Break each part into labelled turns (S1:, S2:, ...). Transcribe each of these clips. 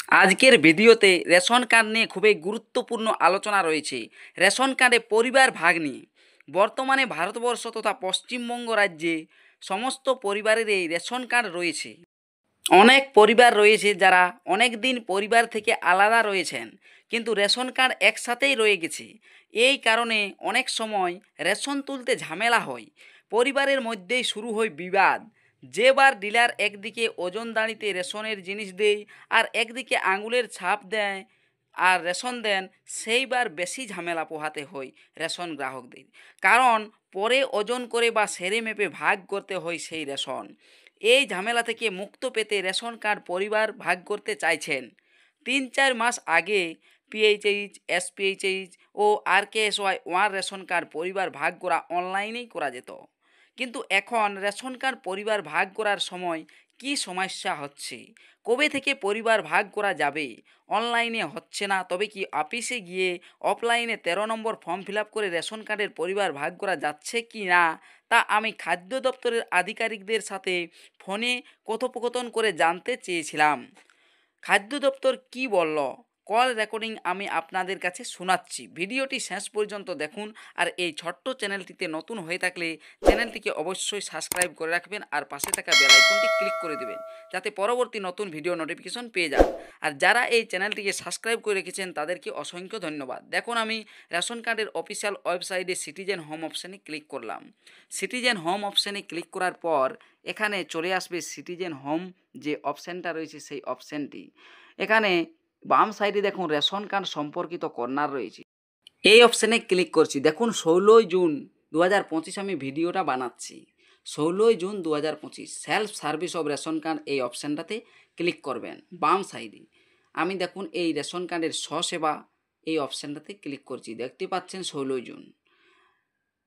S1: আজকের ভিডিওতে ration card নিয়ে খুবই গুরুত্বপূর্ণ আলোচনা রয়েছে। রেশন কার্ডে পরিবার ভাগ নিয়ে বর্তমানে ভারতবর্ষ তথা পশ্চিমবঙ্গ রাজ্যে সমস্ত পরিবারের এই রেশন কার্ড রয়েছে। অনেক পরিবার রয়েছে যারা অনেক দিন পরিবার থেকে আলাদা রয়েছেন, কিন্তু রেশন কার্ড একসাথেই রয়ে গেছে। এই কারণে অনেক সময় রেশন তুলতে ঝামেলা হয়, পরিবারের মধ্যেই শুরু হয় বিবাদ। যেবার ডিলার একদিকে ওজন দাঁড়িতে রেশনের জিনিস দেয় আর একদিকে আঙুলের ছাপ দেয় আর রেশন দেন, সেইবার বেশি ঝামেলা পোহাতে হয় রেশন গ্রাহকদের। কারণ পরে ওজন করে বা সেরে মেপে ভাগ করতে হয় সেই রেশন। এই ঝামেলা থেকে মুক্ত পেতে রেশন কার্ড পরিবার ভাগ করতে চাইছেন। ৩-৪ মাস আগে পিএইচএইচ, এসপিএইচএইচ ও আরকেএসওয়াই ওয়ান রেশন কার্ড পরিবার ভাগ করা অনলাইনেই করা যেত। কিন্তু এখন রেশন কার্ড পরিবার ভাগ করার সময় কি সমস্যা হচ্ছে, কবে থেকে পরিবার ভাগ করা যাবে? অনলাইনে হচ্ছে না, তবে কি অফিসে গিয়ে অফলাইনে ১৩ নম্বর ফর্ম ফিল আপ করে রেশন কার্ডের পরিবার ভাগ করা যাচ্ছে কি না, তা আমি খাদ্য দপ্তরের আধিকারিকদের সাথে ফোনে কথোপকথন করে জানতে চেয়েছিলাম। খাদ্য দপ্তর কি বলল, কল রেকর্ডিং আমি আপনাদের কাছে শোনাচ্ছি। ভিডিওটি শেষ পর্যন্ত দেখুন। আর এই ছোট্ট চ্যানেলটিতে নতুন হয়ে থাকলে চ্যানেলটিকে অবশ্যই সাবস্ক্রাইব করে রাখবেন আর পাশে থাকা বেল আইকনটি ক্লিক করে দেবেন, যাতে পরবর্তী নতুন ভিডিও নোটিফিকেশন পেয়ে যান। আর যারা এই চ্যানেলটিকে সাবস্ক্রাইব করে রেখেছেন তাদেরকে অসংখ্য ধন্যবাদ। দেখুন, আমি রেশন কার্ডের অফিসিয়াল ওয়েবসাইটে সিটিজেন হোম অপশানে ক্লিক করলাম। সিটিজেন হোম অপশানে ক্লিক করার পর এখানে চলে আসবে সিটিজেন হোম যে অপশানটা রয়েছে সেই অপশানটি। এখানে বাম সাইডে দেখুন রেশন কার্ড সম্পর্কিত কর্নার রয়েছে, এই অপশানে ক্লিক করছি। দেখুন ১৬ জুন ২০২৫ আমি ভিডিওটা বানাচ্ছি। ১৬ June ২০২৫ self service of ration card এই অপশানটাতে ক্লিক করবেন বাম সাইডে। আমি দেখুন এই রেশন কার্ডের স্বসেবা এই অপশানটাতে ক্লিক করছি। দেখতে পাচ্ছেন ১৬ জুন।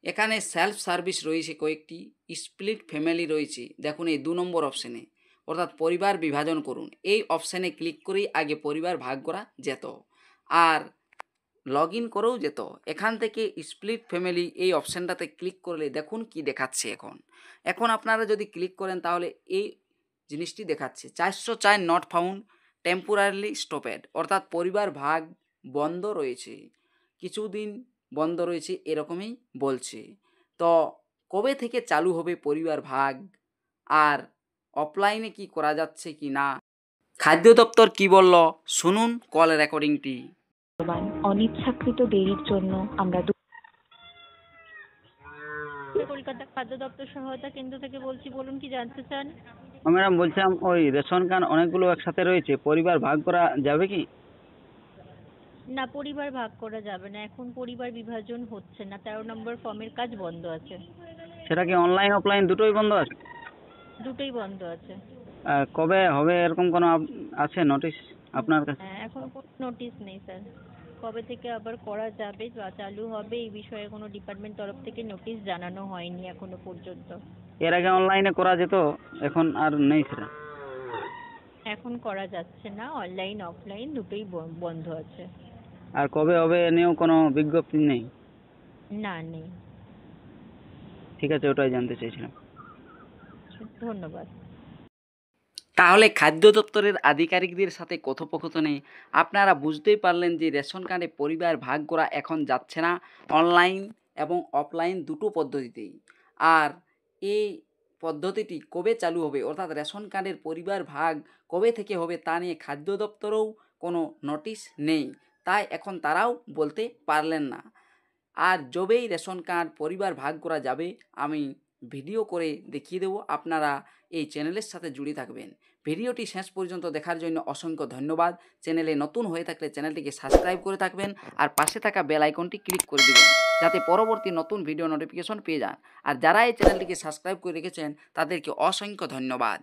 S1: এখানে সেলফ সার্ভিস রয়েছে কয়েকটি, স্প্লিট ফ্যামিলি রয়েছে। দেখুন এই ২ নম্বর অপশানে, অর্থাৎ পরিবার বিভাজন করুন, এই অপশানে ক্লিক করেই আগে পরিবার ভাগ করা যেত আর লগ ইন করেও যেত। এখান থেকে স্প্লিট ফ্যামিলি এই অপশানটাতে ক্লিক করলে দেখুন কি দেখাচ্ছে। এখন আপনারা যদি ক্লিক করেন তাহলে এই জিনিসটি দেখাচ্ছে ৪০৪ নট ফাউন্ড, টেম্পোরারিলি স্টপেড, অর্থাৎ পরিবার ভাগ বন্ধ রয়েছে, কিছুদিন বন্ধ রয়েছে এরকমই বলছে। তো কবে থেকে চালু হবে পরিবার ভাগ আর অফলাইনে কি করা যাচ্ছে কি না, খাদ্য দপ্তর কি বলল শুনুন কল রেকর্ডিংটি।
S2: অনিচ্ছাকৃত দেরির জন্য আমরা
S3: কলকাতা খাদ্য দপ্তর সহায়তা কেন্দ্র থেকে বলছি, বলুন কি জানতে চান?
S4: ম্যাডাম বলছিলাম ওই রেশন কার্ড অনেকগুলো একসাথে রয়েছে, পরিবার ভাগ করা যাবে কি?
S3: না, পরিবার ভাগ করা যাবে না, এখন পরিবার বিভাজন হচ্ছে না, ১৩ নম্বর ফর্মের কাজ বন্ধ আছে।
S4: সেটা কি অনলাইন অফলাইন দুটোই বন্ধ আছে?
S3: দুটোই বন্ধ আছে।
S4: কবে হবে এরকম কোনো আছে নোটিশ আপনার কাছে?
S3: হ্যাঁ, এখন কোনো নোটিশ নেই স্যার। কবে থেকে আবার করা যাবে বা চালু হবে এই বিষয়ে কোনো ডিপার্টমেন্ট তরফ থেকে নোটিশ জানানো হয়নি এখনো পর্যন্ত।
S4: এর আগে অনলাইনে করা যেত, এখন আর নেই সেটা।
S3: এখন করা যাচ্ছে না, অনলাইন অফলাইন দুটোই বন্ধ আছে।
S4: আর কবে হবে এ নিয়েও কোনো বিজ্ঞপ্তি নেই?
S3: না, নেই।
S4: ঠিক আছে, ওটাই জানতে চাইছিলাম।
S3: ধন্যবাদ।
S1: তাহলে খাদ্য দপ্তরের আধিকারিকদের সাথে কথোপকথনে আপনারা বুঝতেই পারলেন যে রেশন কার্ডে পরিবার ভাগ করা এখন যাচ্ছে না, অনলাইন এবং অফলাইন দুটো পদ্ধতিতেই। আর এই পদ্ধতিটি কবে চালু হবে, অর্থাৎ রেশন কার্ডের পরিবার ভাগ কবে থেকে হবে তা নিয়ে খাদ্য দপ্তরেও কোনো নোটিশ নেই, তাই এখন তারাও বলতে পারলেন না। আর যবেই রেশন কার্ড পরিবার ভাগ করা যাবে আমি ভিডিও করে দেখিয়ে দেবো, আপনারা এই চ্যানেলের সাথে জুড়ে থাকবেন। ভিডিওটি শেষ পর্যন্ত দেখার জন্য অসংখ্য ধন্যবাদ। চ্যানেলে নতুন হয়ে থাকলে চ্যানেলটিকে সাবস্ক্রাইব করে থাকবেন আর পাশে থাকা বেল আইকনটি ক্লিক করে দেবেন, যাতে পরবর্তী নতুন ভিডিও নোটিফিকেশন পেয়ে যান। আর যারা এই চ্যানেলটিকে সাবস্ক্রাইব করে রেখেছেন তাদেরকে অসংখ্য ধন্যবাদ।